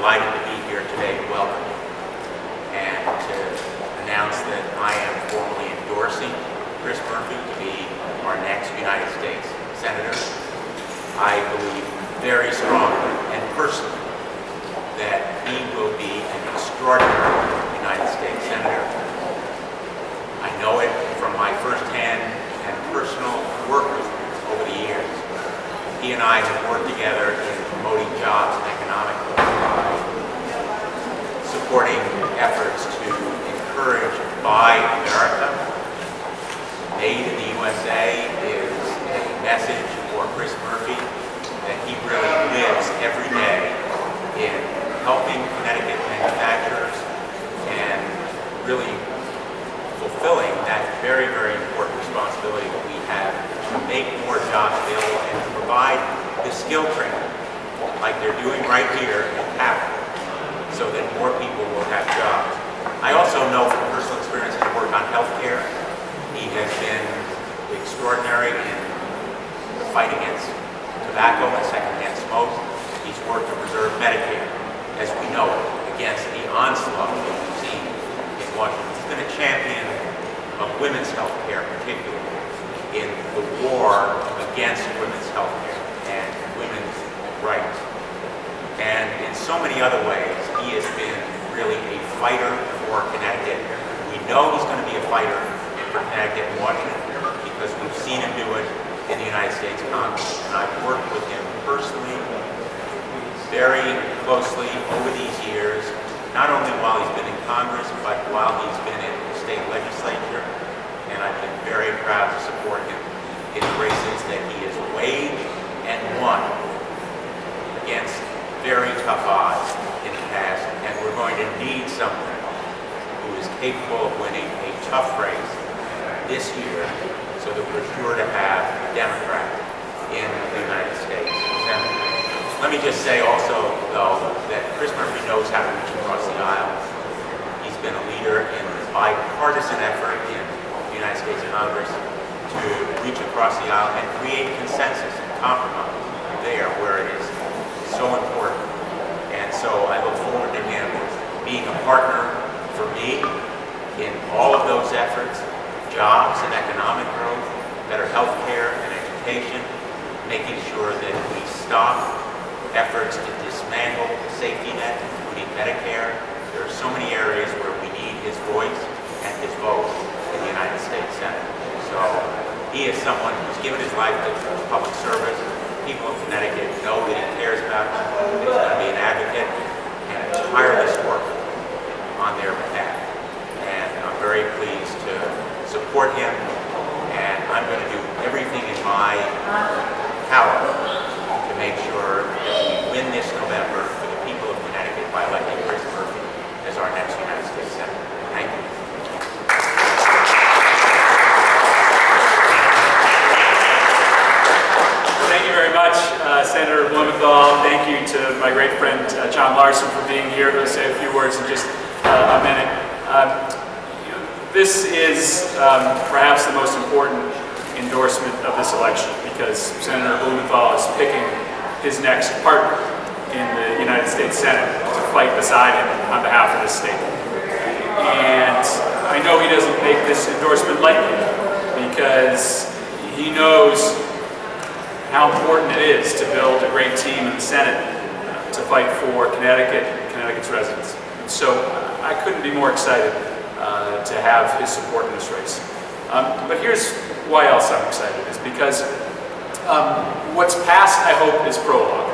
delighted to be here today to welcome you and to announce that I am formally endorsing Chris Murphy to be our next United States Senator. I believe very strongly and personally that he will be an extraordinary United States Senator. I know it from my firsthand and personal work with him over the years. He and I have worked together in promoting jobs and economic growth, supporting efforts to encourage Buy America. Made in the USA is a message for Chris Murphy that he really lives every day in helping Connecticut manufacturers and really fulfilling that very, very important responsibility that we have to make more jobs available and to provide the skill training like they're doing right here in Capital so that more people will have jobs. I also know from personal experience his work on healthcare. He has been extraordinary in the fight against tobacco and secondhand smoke. He's worked to preserve Medicare, as we know it, against the onslaught that we've seen in Washington. He's been a champion of women's health care, particularly in the war against women's health care and women's rights. And in so many other ways, he has been really a fighter for Connecticut. We know he's going to be a fighter for Connecticut and Washington because we've seen him do it in the United States Congress. And I've worked with him personally, very closely over these years, not only while he's been in Congress, but while he's been in the state legislature. And I've been very proud to support him in races that he has waged and won against very tough odds in the past. And we're going to need someone who is capable of winning a tough race this year so that we're sure to have a Democrat in the United States Senate. Let me just say also, though, that Chris Murphy knows how to reach across the aisle. He's been a leader in the bipartisan effort in the United States Congress to reach across the aisle and create consensus and compromise there where it is so important. And so I look forward to him being a partner for me in all of those efforts, jobs and economic growth, better health care and education, making sure that we stop efforts to dismantle the safety net, including Medicare. There are so many areas where we need his voice and his vote in the United States Senate. So he is someone who's given his life to public service. People of Connecticut know that he cares about them, that he's going to be an advocate and a tireless worker on their behalf. And I'm very pleased to support him, and I'm going to do everything in my power to make sure that we win this November for the people of Connecticut by electing Chris Murphy as our next United States Senator. Thank you. Thank you very much, Senator Blumenthal. Thank you to my great friend John Larson for being here. I'll say a few words in just a minute. This is perhaps the most important endorsement of this election because Senator Blumenthal is picking his next partner in the United States Senate to fight beside him on behalf of this state. And I know he doesn't make this endorsement lightly because he knows how important it is to build a great team in the Senate to fight for Connecticut and Connecticut's residents. So I couldn't be more excited to have his support in this race. But here's why else I'm excited, is because what's past, I hope, is prologue.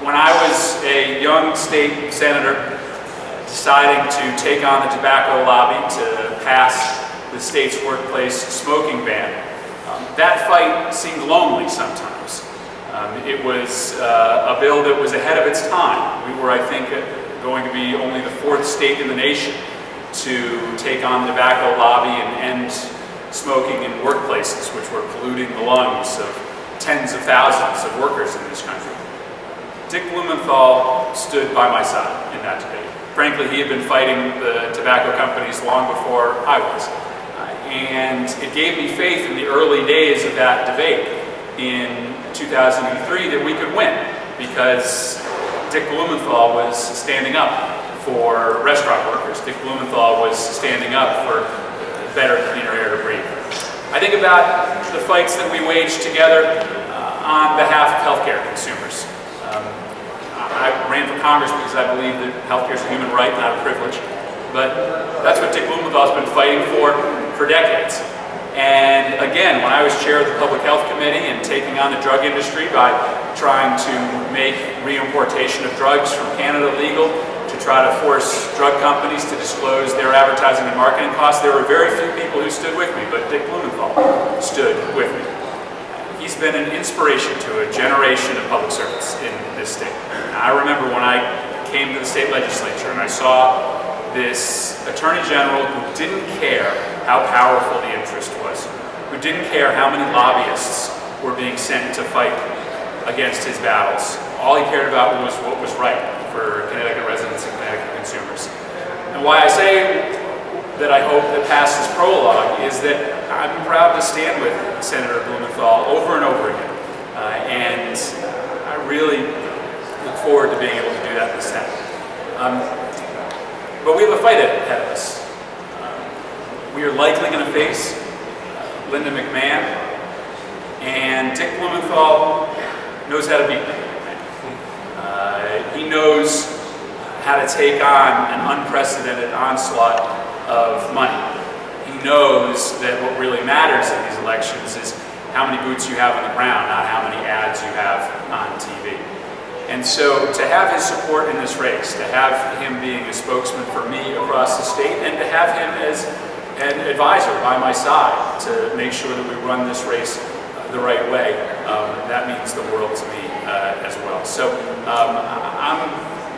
When I was a young state senator deciding to take on the tobacco lobby to pass the state's workplace smoking ban, that fight seemed lonely sometimes. It was a bill that was ahead of its time. We were, I think, going to be only the 4th state in the nation to take on the tobacco lobby and end smoking in workplaces, which were polluting the lungs of tens of thousands of workers in this country. Dick Blumenthal stood by my side in that debate. Frankly, he had been fighting the tobacco companies long before I was. And it gave me faith in the early days of that debate in 2003 that we could win, because Dick Blumenthal was standing up for restaurant workers. Dick Blumenthal was standing up for better, cleaner air to breathe. I think about the fights that we wage together on behalf of healthcare consumers. I ran for Congress because I believe that healthcare is a human right, not a privilege. But that's what Dick Blumenthal has been fighting for decades. And again, when I was chair of the Public Health Committee and taking on the drug industry by trying to make reimportation of drugs from Canada legal, to try to force drug companies to disclose their advertising and marketing costs, there were very few people who stood with me, but Dick Blumenthal stood with me. He's been an inspiration to a generation of public servants in this state. I remember when I came to the state legislature and I saw this Attorney General who didn't care how powerful the interest was, who didn't care how many lobbyists were being sent to fight against his battles. All he cared about was what was right for Connecticut residents and Connecticut consumers. And why I say that I hope that past this prologue is that I'm proud to stand with Senator Blumenthal over and over again. And I really look forward to being able to do that in the Senate. But we have a fight ahead of us. We are likely going to face Linda McMahon, and Dick Blumenthal knows how to beat them. He knows how to take on an unprecedented onslaught of money. He knows that what really matters in these elections is how many boots you have on the ground, not how many ads you have on TV. And so to have his support in this race, to have him being a spokesman for me across the state, and to have him as an advisor by my side to make sure that we run this race the right way, that means the world to me as well. So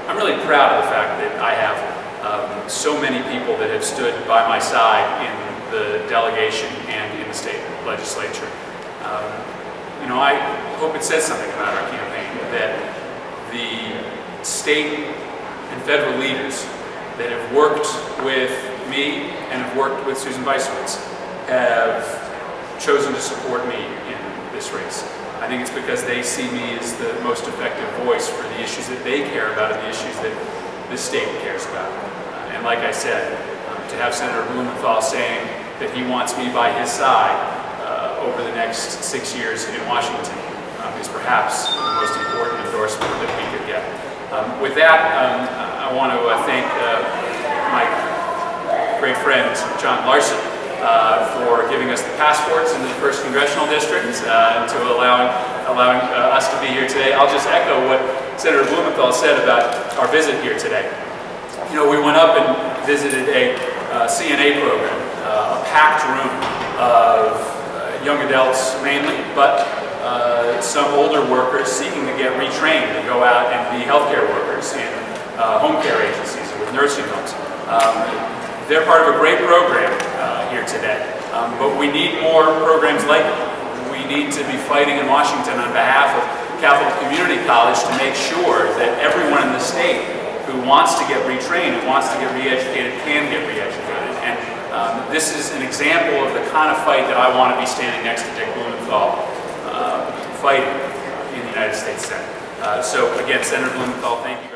I'm really proud of the fact that I have so many people that have stood by my side in the delegation and in the state legislature. You know, I hope it says something about our campaign that the state and federal leaders that have worked with me and have worked with Susan Weissowitz have chosen to support me in this race. I think it's because they see me as the most effective voice for the issues that they care about and the issues that this state cares about. And like I said, to have Senator Blumenthal saying that he wants me by his side over the next 6 years in Washington is perhaps the most important endorsement that we could get. With that, I want to thank my great friend John Larson for giving us the passports into the 1st Congressional District and to allowing us to be here today. I'll just echo what Senator Blumenthal said about our visit here today. You know, we went up and visited a CNA program, a packed room of young adults mainly, but some older workers seeking to get retrained and go out and be healthcare workers in home care agencies and with nursing homes. They're part of a great program here today, but we need more programs like it. We need to be fighting in Washington on behalf of Catholic Community College to make sure that everyone in the state who wants to get retrained, who wants to get re-educated, can get re-educated. And this is an example of the kind of fight that I want to be standing next to Dick Blumenthal fighting in the United States Senate. So again, Senator Blumenthal, thank you.